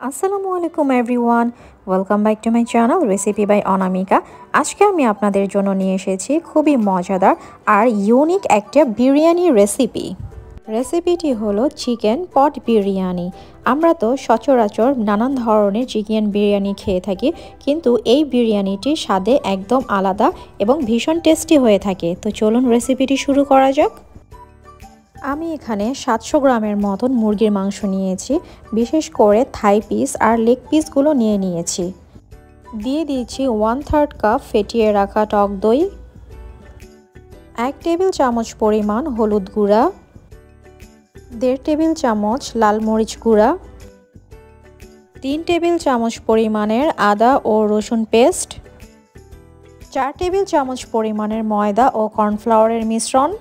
আসসালামু আলাইকুম everyone, welcome back to my channel recipe by Anamika. আজকে আমি আপনাদের জন্য নিয়ে এসেছি খুবই মজাদার আর ইউনিক একটা বিরিয়ানি রেসিপিটি হলো চিকেন পট বিরিয়ানি। আমরা তো সচরাচর নানান ধরনের চিকেন বিরিয়ানি খেয়ে থাকি, কিন্তু এই বিরিয়ানিটি স্বাদে একদম আলাদা এবং ভীষণ টেস্টি হয়ে থাকে। তো চলুন রেসিপিটি শুরু করা যাক। আমি এখানে 700 গ্রামের মতন মুরগির মাংস নিয়েছি, বিশেষ করে থাই পিস আর লেগ পিসগুলো নিয়েছি। দিয়ে দিয়েছি 1/3 কাপ ফেটিয়ে রাখা টক দই, 1 টেবিল চামচ পরিমাণ হলুদ গুঁড়া, 1.5 টেবিল চামচ লাল মরিচ গুঁড়া, 3 টেবিল চামচ পরিমাণের আদা ও রসুন পেস্ট, 4 টেবিল চামচ পরিমাণের ময়দা ও কর্নফ্লাওয়ারের মিশ্রণ,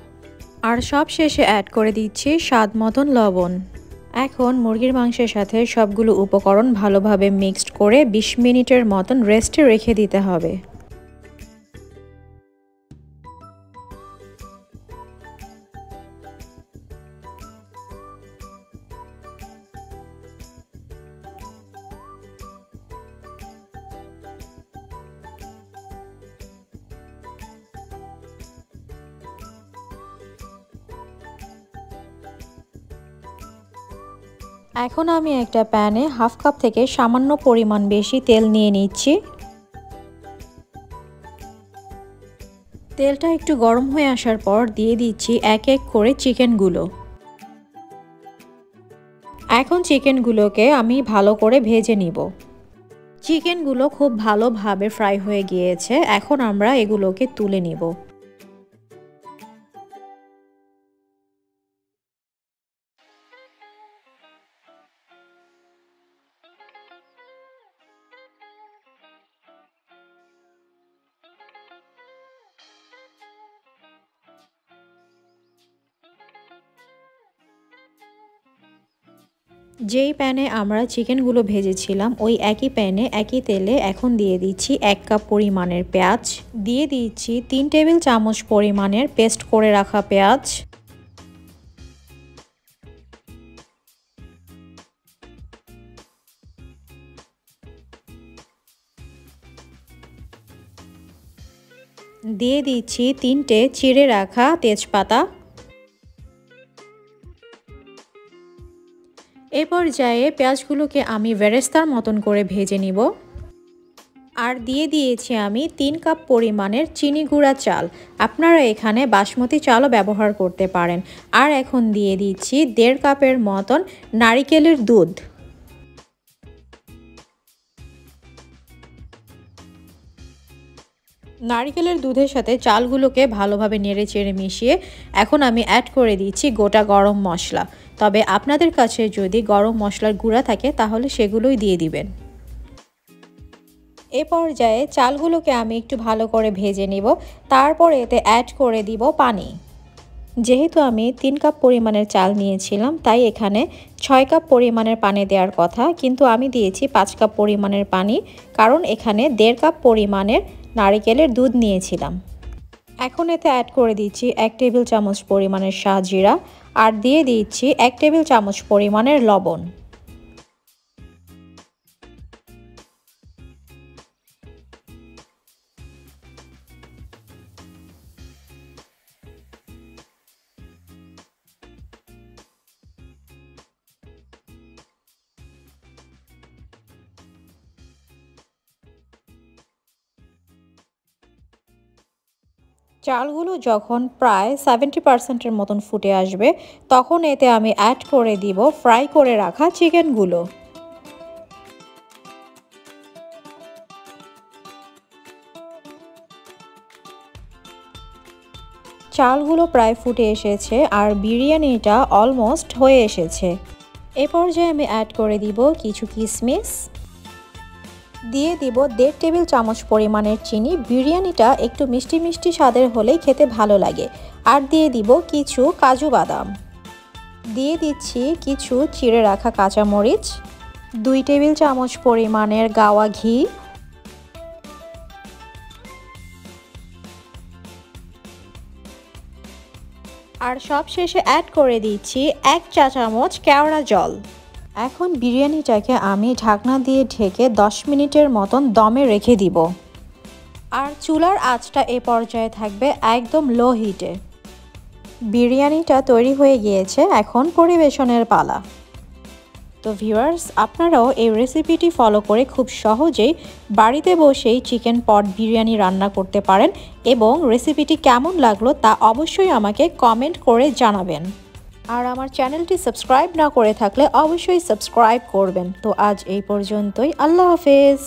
আর সব শেষে অ্যাড করে দিচ্ছি স্বাদ মতন লবণ। এখন মুরগির মাংসের সাথে সবগুলো উপকরণ ভালোভাবে মিক্সড করে 20 মিনিটের মতন রেস্টে রেখে দিতে হবে। এখন আমি একটা প্যানে হাফ কাপ থেকে সামান্য পরিমাণ বেশি তেল নিয়ে নিচ্ছি। তেলটা একটু গরম হয়ে আসার পর দিয়ে দিচ্ছি এক এক করে চিকেনগুলো। এখন চিকেনগুলোকে আমি ভালো করে ভেজে নিব। চিকেনগুলো খুব ভালোভাবে ফ্রাই হয়ে গিয়েছে, এখন আমরা এগুলোকে তুলে নিব। যেই প্যানে আমরা চিকেনগুলো ভেজেছিলাম ওই একই প্যানে একই তেলে এখন দিয়ে দিচ্ছি 1 কাপ পরিমাণের পেঁয়াজ, দিয়ে দিচ্ছি 3 টেবিল চামচ পরিমাণের পেস্ট করে রাখা পেঁয়াজ, দিয়ে দিচ্ছি 3টে চিড়ে রাখা তেজপাতা। এ পর্যায়ে পেঁয়াজগুলোকে আমি বেরেস্তার মতন করে ভেজে নিব। আর দিয়ে দিয়েছি আমি 3 কাপ পরিমাণের চিনি গুঁড়া চাল, আপনারা এখানে বাসমতি চালও ব্যবহার করতে পারেন। আর এখন দিয়ে দিচ্ছি 1.5 কাপের মতন নারিকেলের দুধ। নারিকেলের দুধের সাথে চালগুলোকে ভালোভাবে নেড়ে চেড়ে মিশিয়ে এখন আমি অ্যাড করে দিচ্ছি গোটা গরম মশলা। তবে আপনাদের কাছে যদি গরম মশলার গুঁড়া থাকে তাহলে সেগুলোই দিয়ে দিবেন। এ পর্যায়ে চালগুলোকে আমি একটু ভালো করে ভেজে নিব, তারপর এতে অ্যাড করে দিব পানি। যেহেতু আমি 3 কাপ পরিমাণের চাল নিয়েছিলাম তাই এখানে 6 কাপ পরিমাণের পানি দেওয়ার কথা, কিন্তু আমি দিয়েছি 5 কাপ পরিমাণের পানি, কারণ এখানে 1.5 কাপ পরিমাণের নারিকেলের দুধ নিয়েছিলাম। এখন এতে অ্যাড করে দিচ্ছি 1 টেবিল চামচ পরিমাণের শাহজিরা, আর দিয়ে দিচ্ছি 1 টেবিল চামচ পরিমাণের লবণ। চালগুলো যখন প্রায় 70%-এর মতন ফুটে আসবে তখন এতে আমি অ্যাড করে দিব ফ্রাই করে রাখা চিকেনগুলো। চালগুলো প্রায় ফুটে এসেছে আর বিরিয়ানিটা অলমোস্ট হয়ে এসেছে। এ পর্যায়ে আমি অ্যাড করে দিব কিছু কিশমিশ, দিয়ে দিব 1.5 টেবিল চামচ পরিমাণের চিনি। বিরিয়ানিটা একটু মিষ্টি মিষ্টি স্বাদের হলেই খেতে ভালো লাগে। আর দিয়ে দিব কিছু কাজু বাদাম, দিয়ে দিচ্ছি কিছু চিড়ে রাখা কাঁচামরিচ, 2 টেবিল চামচ পরিমাণের গাওয়া ঘি, আর সবশেষে অ্যাড করে দিচ্ছি 1 চা চামচ কেওড়া জল। এখন বিরিয়ানিটাকে আমি ঢাকনা দিয়ে ঢেকে 10 মিনিটের মতন দমে রেখে দিব। আর চুলার আঁচটা এ পর্যায়ে থাকবে একদম লো হিটে। বিরিয়ানিটা তৈরি হয়ে গিয়েছে, এখন পরিবেশনের পালা। তো ভিউয়ার্স, আপনারাও এই রেসিপিটি ফলো করে খুব সহজেই বাড়িতে বসেই চিকেন পট বিরিয়ানি রান্না করতে পারেন এবং রেসিপিটি কেমন লাগলো তা অবশ্যই আমাকে কমেন্ট করে জানাবেন। আর আমার চ্যানেলটি সাবস্ক্রাইব না করে থাকলে অবশ্যই সাবস্ক্রাইব করবেন। তো আজ এই পর্যন্তই, আল্লাহ হাফেজ।